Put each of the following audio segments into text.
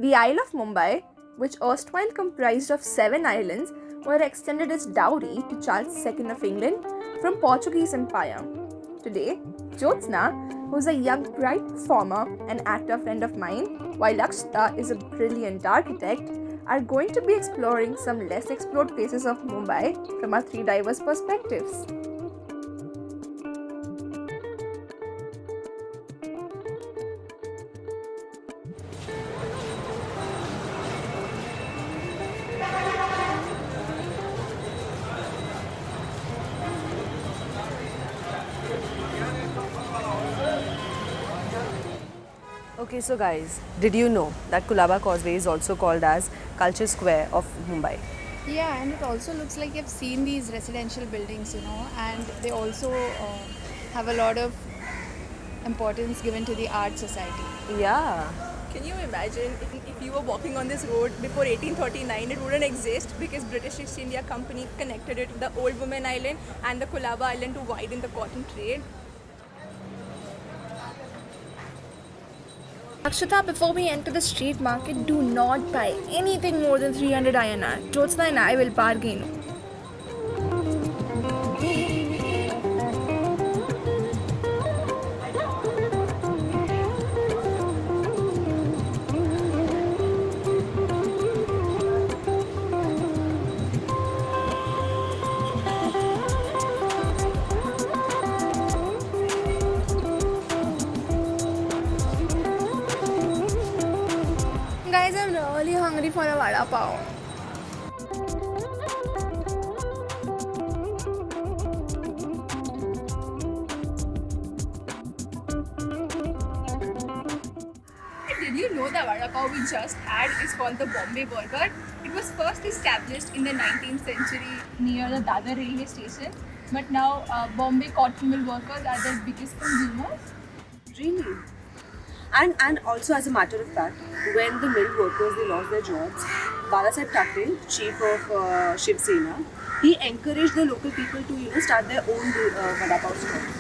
The Isle of Mumbai, which erstwhile comprised of 7 islands, were extended as dowry to Charles II of England from Portuguese Empire. Today, Jyotsna, who's a young, bright performer and actor friend of mine, while Akshita is a brilliant architect, are going to be exploring some less explored places of Mumbai from our 3 diverse perspectives. Okay, so guys, did you know that Kulaba Causeway is also called as Culture Square of Mumbai? Yeah, and it also looks like you've seen these residential buildings, and they also have a lot of importance given to the art society. Yeah. Can you imagine if you were walking on this road before 1839, it wouldn't exist because British East India Company connected it to the Old Woman Island and the Kulaba Island to widen the cotton trade. Akshita, before we enter the street market, do not buy anything more than 300 INR. Jyotsna and I will bargain. Guys, I'm really hungry for a vada pav. Did you know the vada pav we just had is called the Bombay Burger? It was first established in the 19th century near the Dadar railway station, but now Bombay cotton mill workers are their biggest consumers. Really? And also as a matter of fact, when the mill workers they lost their jobs, Balasaheb Thackeray, chief of Shiv Sena, he encouraged the local people to start their own vada pav stores.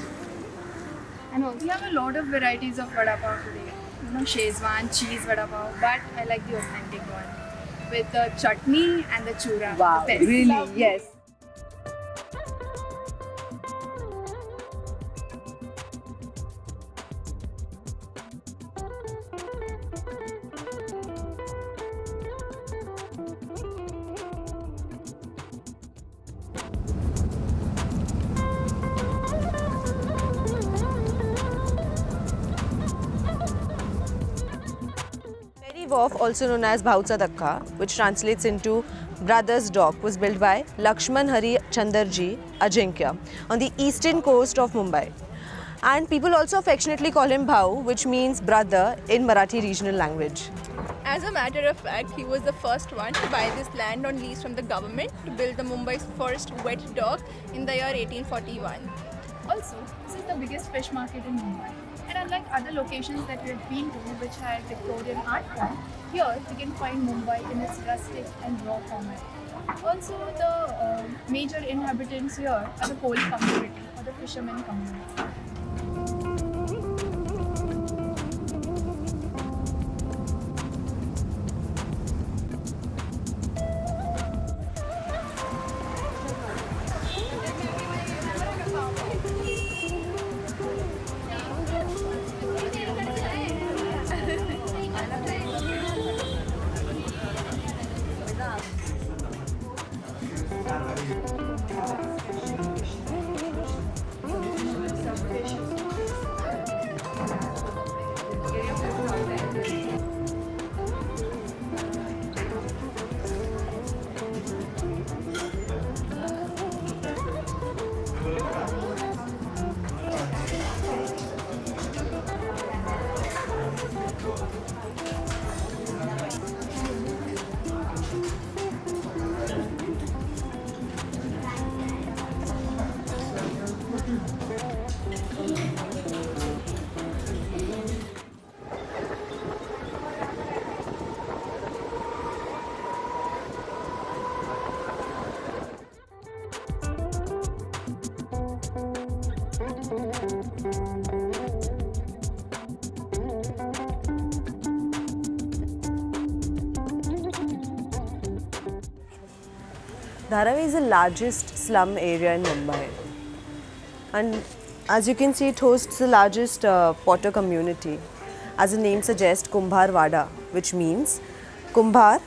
And also we have a lot of varieties of vada pav today. Shezwan, cheese vada pav, but I like the authentic one with the chutney and the chura. Wow, The best. really? Lovely. Yes. Wharf, also known as Bhautsa Dakka, which translates into Brother's Dock, was built by Lakshman Hari Chandarji Ajinkya on the eastern coast of Mumbai. And people also affectionately call him Bhau, which means brother in Marathi regional language. As a matter of fact, he was the first one to buy this land on lease from the government to build the Mumbai's first wet dock in the year 1841. Also, this is the biggest fish market in Mumbai. And unlike other locations that we have been to, which had Victorian art form, here we can find Mumbai in its rustic and raw format. Also, the major inhabitants here are the Koli community or the fishermen community. Dharavi is the largest slum area in Mumbai. And as you can see, it hosts the largest potter community. As the name suggests, Kumbhar Vada, which means Kumbhar,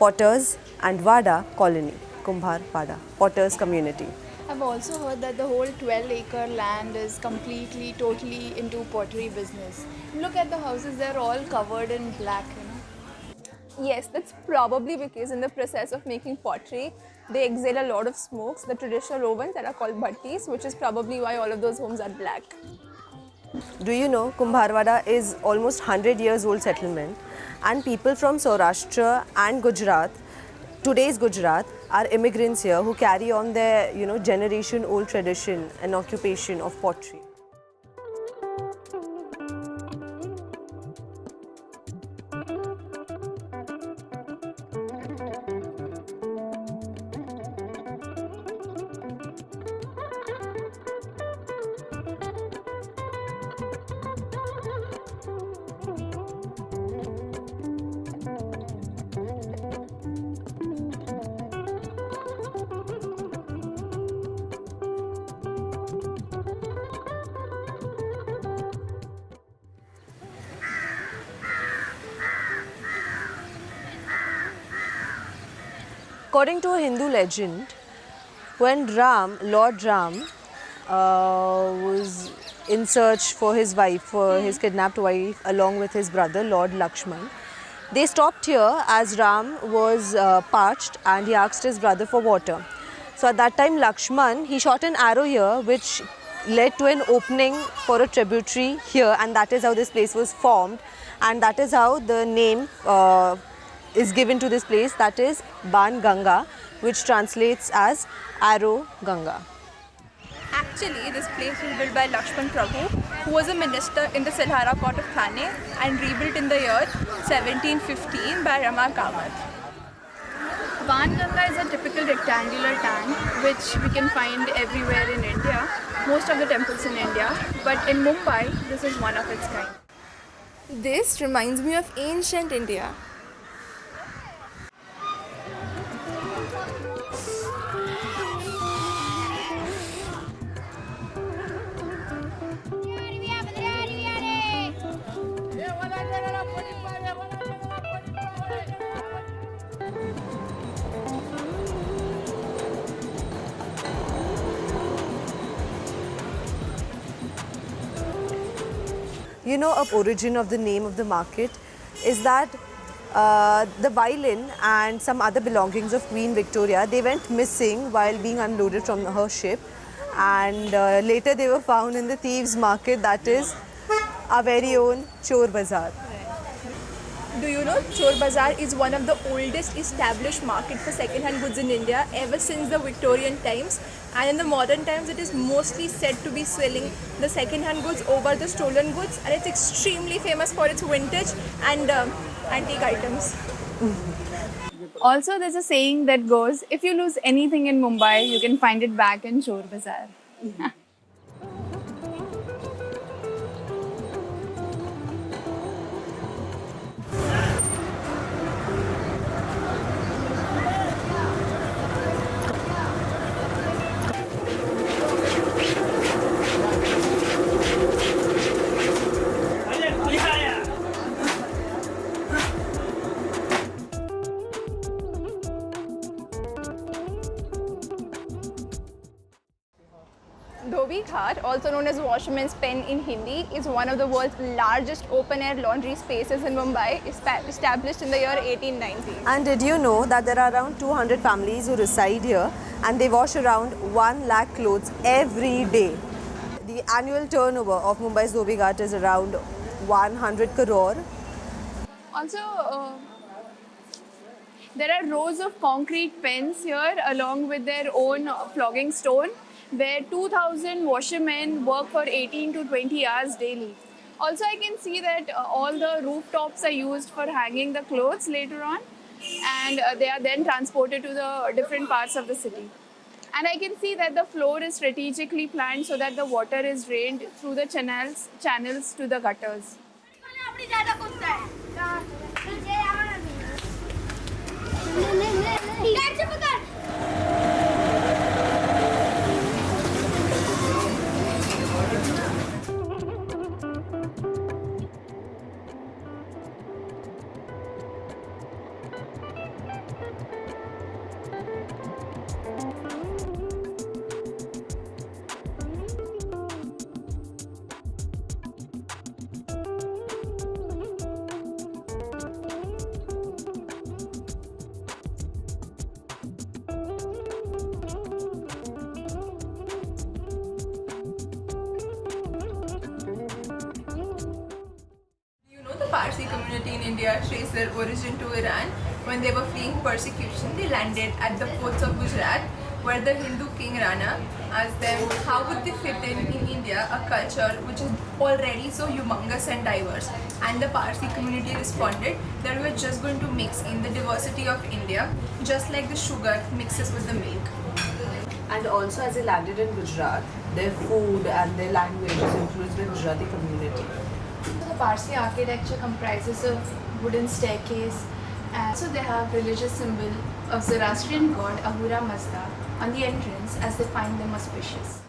potters, and Vada, colony. Kumbhar Vada, potters community. I've also heard that the whole 12-acre land is completely, totally into pottery business. Look at the houses, they're all covered in black, Yes, that's probably because in the process of making pottery, they exhale a lot of smokes, the traditional ovens that are called bhattis, which is probably why all of those homes are black. Do you know Kumbharwada is almost 100 years old settlement, and people from Saurashtra and Gujarat, today's Gujarat, are immigrants here who carry on their generation old tradition and occupation of pottery. According to a Hindu legend, when Lord Ram, was in search for his wife, for his kidnapped wife, along with his brother, Lord Lakshman, they stopped here as Ram was parched and he asked his brother for water. So at that time, Lakshman, he shot an arrow here which led to an opening for a tributary here, and that is how this place was formed, and that is how the name is given to this place, that is Ban Ganga, which translates as Arrow Ganga. Actually, this place was built by Lakshman Prabhu, who was a minister in the Silhara court of Thane and rebuilt in the year 1715 by Rama Kamath. Vanganga is a typical rectangular tank which we can find everywhere in India, most of the temples in India, but in Mumbai, this is one of its kind. This reminds me of ancient India. You know, a origin of the name of the market is that the violin and some other belongings of Queen Victoria, they went missing while being unloaded from her ship, and later they were found in the thieves' market, that is our very own Chor Bazaar. Do you know Chor Bazaar is one of the oldest established market for second-hand goods in India ever since the Victorian times, and in the modern times it is mostly said to be selling the second-hand goods over the stolen goods, and it's extremely famous for its vintage and antique items. Also, there's a saying that goes, if you lose anything in Mumbai, you can find it back in Chor Bazaar. Dhobi Ghat, also known as Washerman's Pen in Hindi, is one of the world's largest open-air laundry spaces in Mumbai, established in the year 1890. And did you know that there are around 200 families who reside here, and they wash around 1 lakh clothes every day? The annual turnover of Mumbai's Dhobi Ghat is around 100 crore. Also, there are rows of concrete pens here along with their own flogging stone, where 2,000 washermen work for 18 to 20 hours daily. Also, I can see that all the rooftops are used for hanging the clothes later on, and they are then transported to the different parts of the city. And I can see that the floor is strategically planned so that the water is drained through the channels to the gutters. community in India trace their origin to Iran. When they were fleeing persecution, they landed at the ports of Gujarat, where the Hindu king Rana asked them how would they fit in India, a culture which is already so humongous and diverse. And the Parsi community responded that we are just going to mix in the diversity of India, just like the sugar mixes with the milk. And also, as they landed in Gujarat, their food and their language is influenced by Gujarati community. The Parsi architecture comprises of wooden staircase, and so they have religious symbol of Zoroastrian god Ahura Mazda on the entrance as they find them auspicious.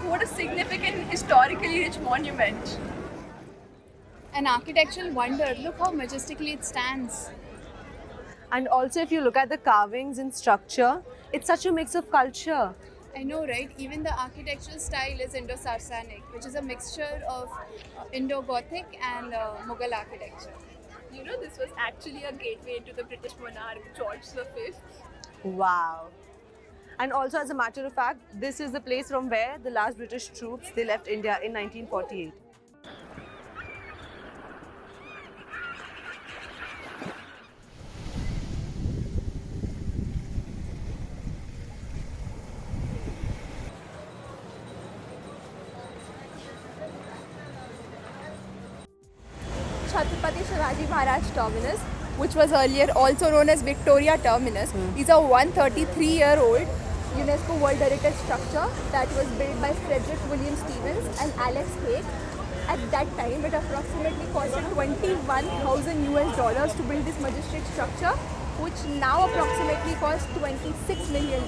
What a significant, historically rich monument. An architectural wonder, look how majestically it stands. And also, if you look at the carvings and structure, it's such a mix of culture. I know, right? Even the architectural style is Indo-Saracenic, which is a mixture of Indo-Gothic and Mughal architecture. You know, this was actually a gateway into the British monarch George V. Wow. And also, as a matter of fact, this is the place from where the last British troops, they left India in 1948. Chhatrapati Shivaji Maharaj Terminus, which was earlier also known as Victoria Terminus, is a 133-year-old UNESCO World Heritage structure that was built by Frederick William Stevens and Alex Haig. At that time, it approximately costed $21,000 to build this majestic structure, which now approximately costs $26 million.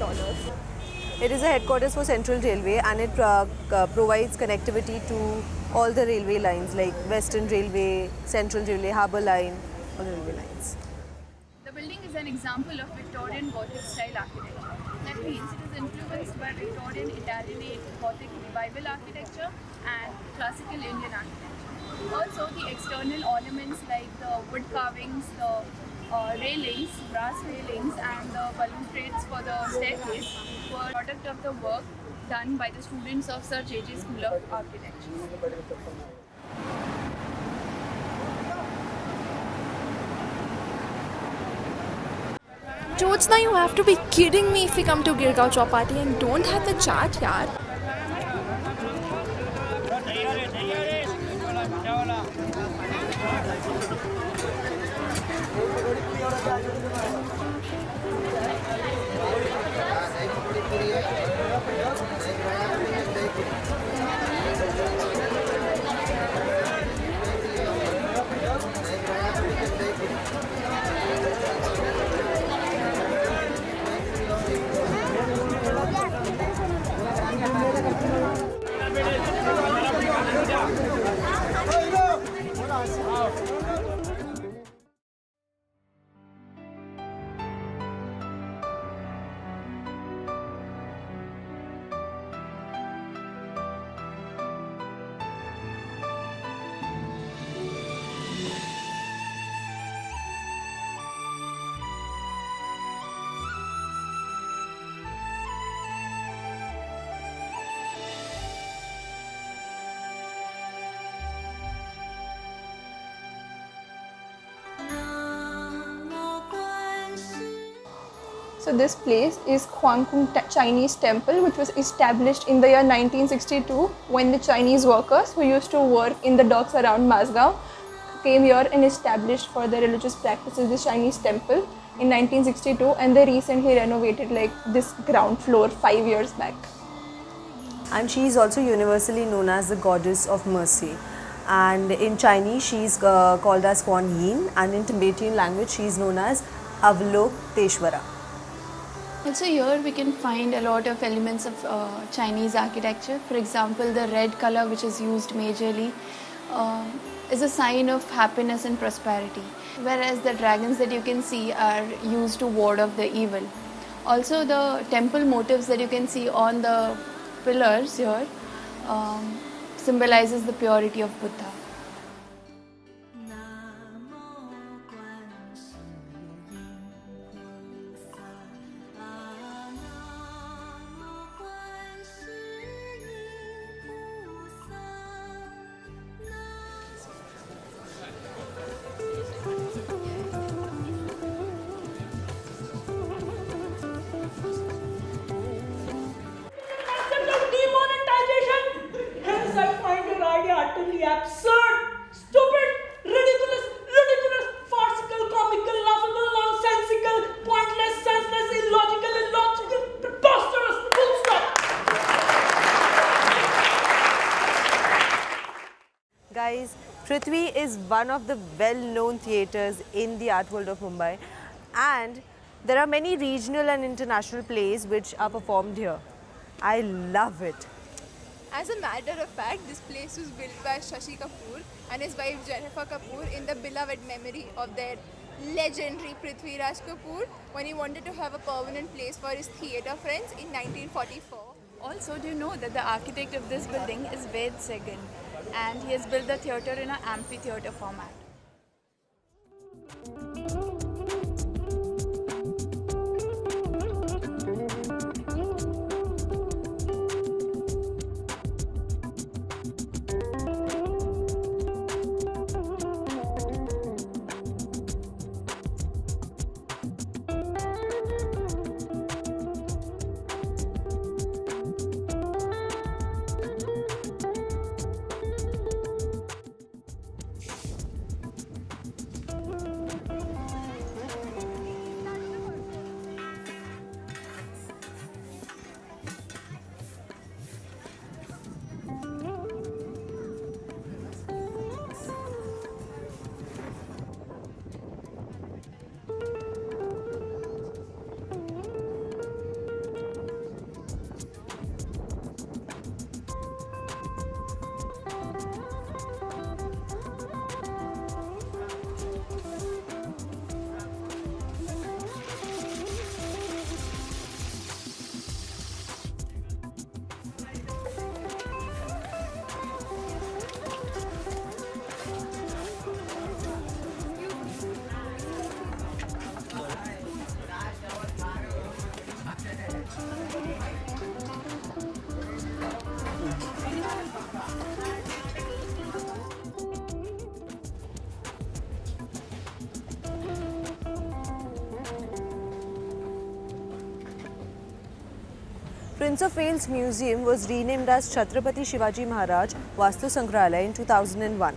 It is a headquarters for Central Railway, and it provides connectivity to all the railway lines like Western Railway, Central Railway, Harbour Line, all the railway lines. The building is an example of Victorian Gothic style architecture. That means it is influenced by Victorian Italianate Gothic revival architecture and classical Indian architecture. Also, the external ornaments like the wood carvings, the railings, brass railings, and the balustrades for the staircase were product of the work done by the students of Sir J.J. School of Architecture. Jyotsna, you have to be kidding me if we come to Girgaon Chowpatty and don't have the chaat, yaar. So this place is Huangkong Chinese Temple, which was established in the year 1962 when the Chinese workers who used to work in the docks around Mazgaon came here and established for their religious practices the Chinese temple in 1962, and they recently renovated like this ground floor 5 years back. And she is also universally known as the goddess of mercy. and in Chinese she's called as Kuan Yin, and in Tibetan language she is known as Avalokiteshvara. Also here we can find a lot of elements of Chinese architecture. For example, the red color which is used majorly is a sign of happiness and prosperity, whereas the dragons that you can see are used to ward off the evil. Also the temple motifs that you can see on the pillars here symbolizes the purity of Buddha. Concept of demonetization. Hence, I find your idea utterly absurd, stupid, ridiculous, farcical, comical, laughable, nonsensical, pointless, senseless, illogical, preposterous. Full stop. Guys, Prithvi is one of the well-known theatres in the art world of Mumbai, and there are many regional and international plays which are performed here. I love it. As a matter of fact, this place was built by Shashi Kapoor and his wife Jennifer Kapoor in the beloved memory of their legendary Prithvi Raj Kapoor when he wanted to have a permanent place for his theatre friends in 1944. Also, do you know that the architect of this building is Ved Segan, and he has built the theatre in an amphitheatre format. Prince of Wales Museum was renamed as Chhatrapati Shivaji Maharaj Vastu Sangrahalaya in 2001.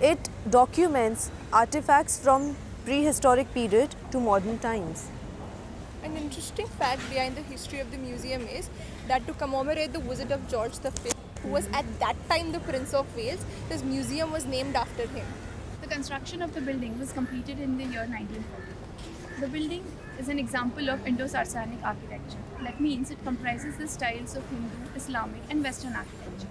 It documents artifacts from prehistoric period to modern times. An interesting fact behind the history of the museum is that to commemorate the visit of George V, who was at that time the Prince of Wales, this museum was named after him. The construction of the building was completed in the year 1940. The building is an example of Indo-Saracenic architecture. That means it comprises the styles of Hindu, Islamic and Western architecture.